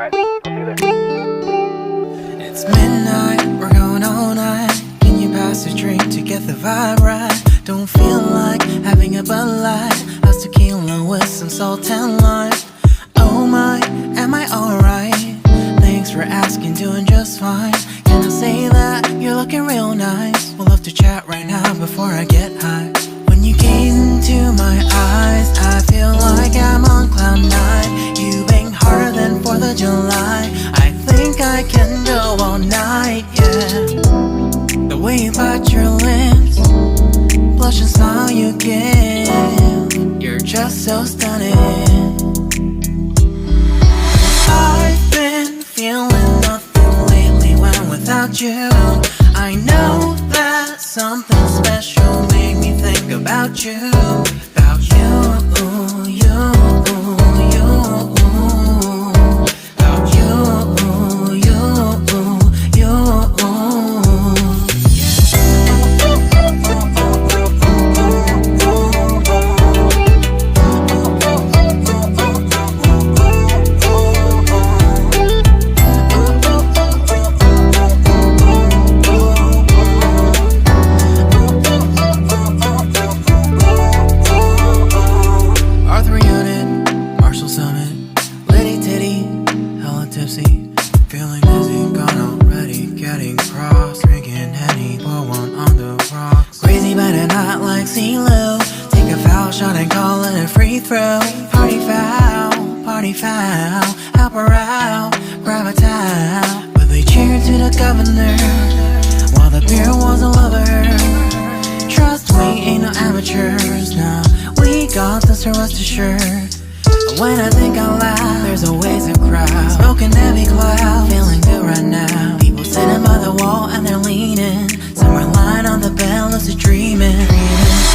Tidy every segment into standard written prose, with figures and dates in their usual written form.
Alright, I'll see you there. It's midnight, we're going all night. Can you pass a drink to get the vibe right? Don't feel like having a Bud Light. How's tequila with some salt and lime? Oh my, am I alright? Thanks for asking, doing just fine. Can I say that you're looking real nice? We'll love to chat right now before I get high. When you gaze into my eyes, I feel like I'm on cloud nine. You bang harder than 4th of July. I think I can go all night, yeah. The way you bite your lips, blush and smile you give, you're just so stunning. I've been feeling nothing lately when without you. I know that something special made me think about you. About you, you, you. About you, you, you. Feeling dizzy, gone already, getting cross. Drinking Henny, pour one on the rocks. Crazy but not like CeeLo. Take a foul shot and call it a free throw. Party foul, help her out, grab a towel. But they cheered to the governor, while the beer was a lover. Trust me, ain't no amateurs, nah. We got this, so rest assured. When I think out loud, there's always a crowd. Smoking heavy cloud, feeling good right now. People sitting by the wall and they're leaning. Some are lying on the bed, lucid dreaming.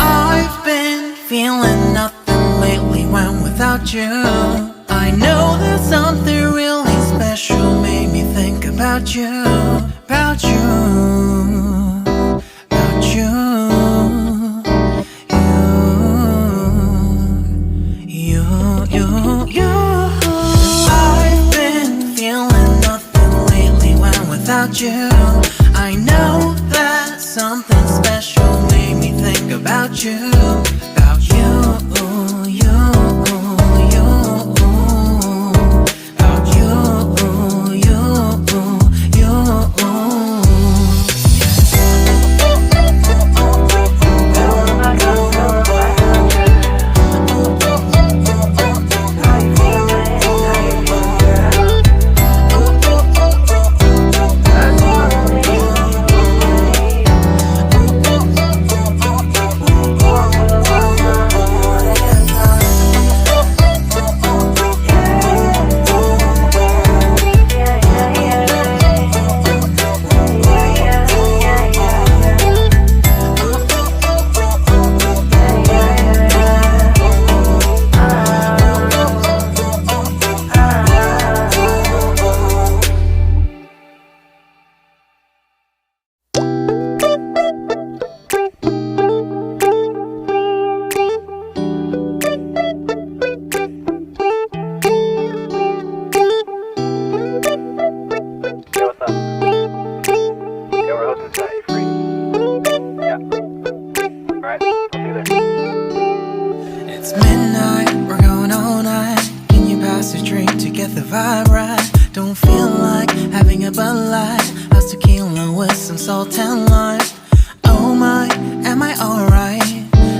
I've been feeling nothing lately when without you. I know that something really special made me think about you. About you, about you. I've been feeling nothing lately when without you. I know that something special made me think about you. About you, you, you. About you, you, you. It's midnight, we're going all night. Can you pass a drink to get the vibe right? Don't feel like having a Bud Light. How's tequila with some salt and lime? Oh my, am I alright?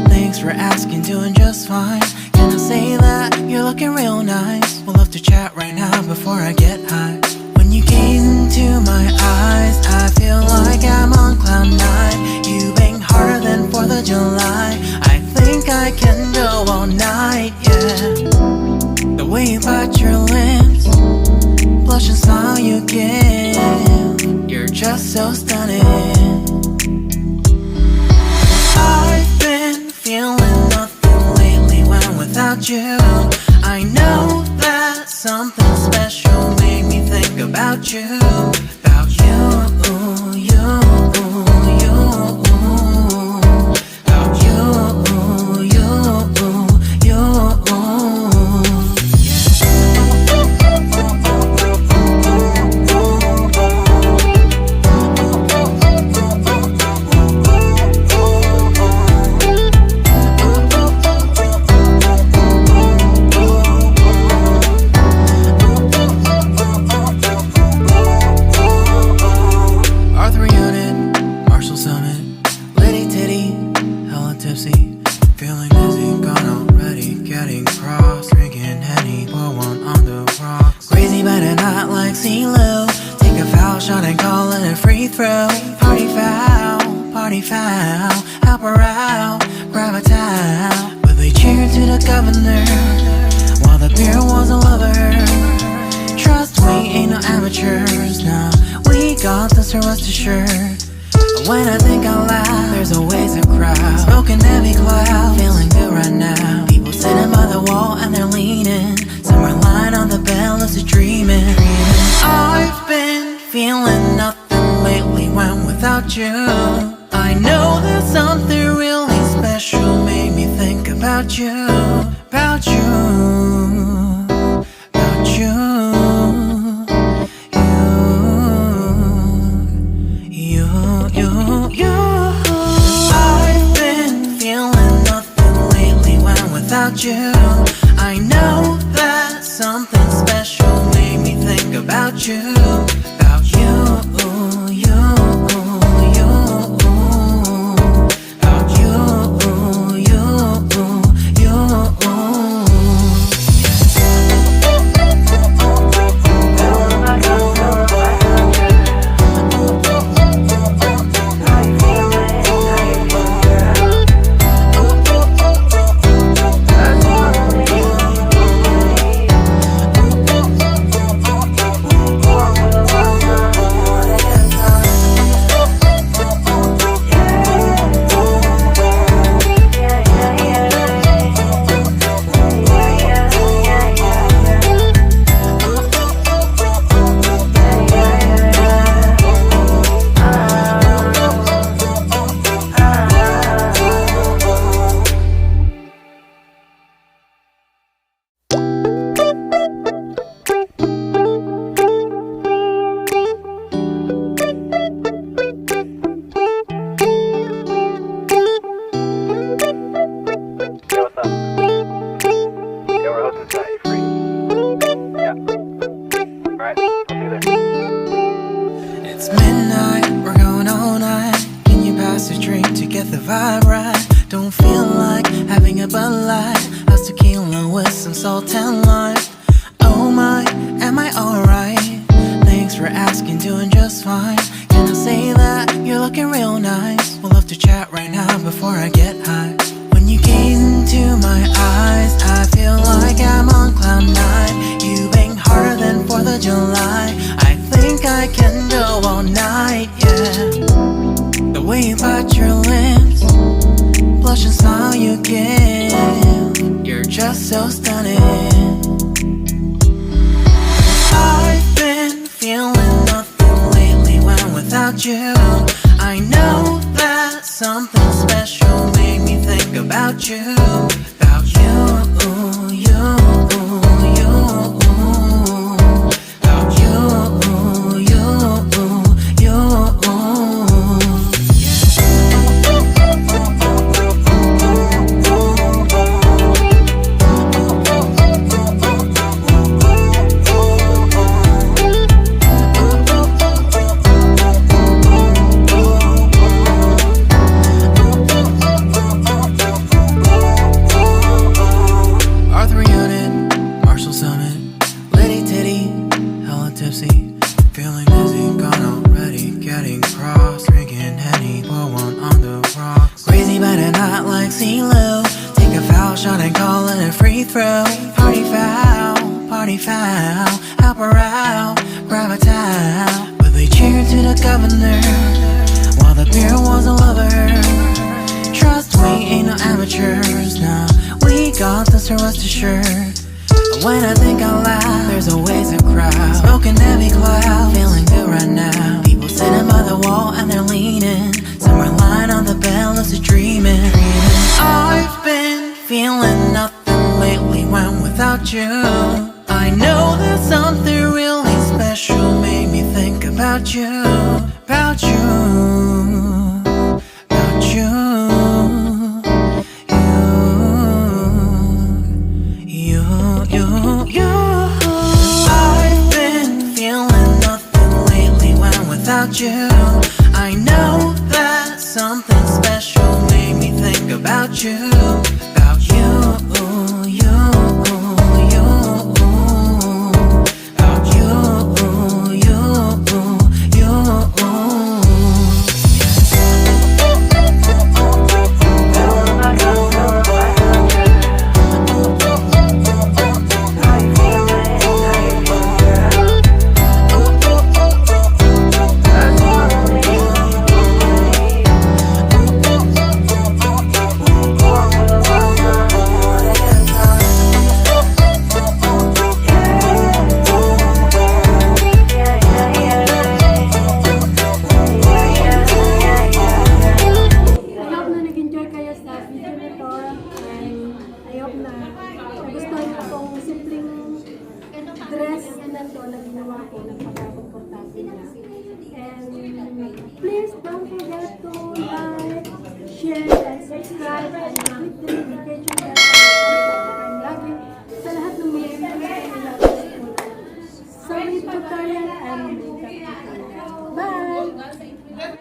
Thanks for asking, doing just fine. Can I say that you're looking real nice? We'll love to chat right now before I get high. When you gaze into my eyes, I feel like I'm on cloud nine. You bang harder than 4th of July. I think I can go all night, yeah. The way you bite your lips, blush and smile you give, you're just so stunning. I've been feeling nothing lately when without you. I know that something special made me think about you. About you, you, you. About you, you, you. hot like CeeLo. Take a foul shot and call it a free throw. Party foul, help her out, grab a towel. But they cheered to the governor while the beer was a lover. Trust we ain't no amateurs, nah, we got this, rest assured. When I think out loud, there's always a crowd. Smoking heavy cloud, feeling good right now. People sitting by the wall and they're leaning. Some are lying on the bed, lucid dreaming. I've been feeling nothing lately when without you. I know that something really special made me think about you, about you, about you. I've been feeling nothing lately when without you. I know that something special made me think about you, about you, you, you, about you, you, you. It's midnight, we're going all night. Can you pass a drink to get the vibe right? Don't feel like having a Bud Light. How's tequila with some salt and lime? Oh my, am I alright? Thanks for asking, doing just fine. Can I say that you're looking real nice? We'll have to chat right now before I get high. When you gaze into my eyes, I feel like I'm on cloud nine. You bang harder than 4th of July. I think I can go all night, yeah. The way you bite your lips, blush and smile you give, you're just so stunning. I've been feeling nothing lately when without you. I know that something special made me think about you, about you, you, you, about you, you, you. Feeling dizzy, gone already, getting cross. Drinking Henny, pour one on the rocks. Crazy but not like CeeLo. Take a foul shot and call it a free throw. Party foul, help her out, grab a towel. But they cheered to the governor while the beer was a lover. Trust we ain't no amateurs, nah, we got this, rest assured. When I think out loud, there's always a crowd. Smoking heavy cloud, feeling good right now. People sitting by the wall and they're leaning. Some are lying on the bed, lucid dreaming. I've been feeling nothing lately when without you. I know that something really special made me think about you, about you, about you. I've been feeling nothing lately when without you. I know that something special made me think about you, about you, you, you, about you. po, napaka-komportable niya. And please don't forget to like, share, and subscribe, and click the notification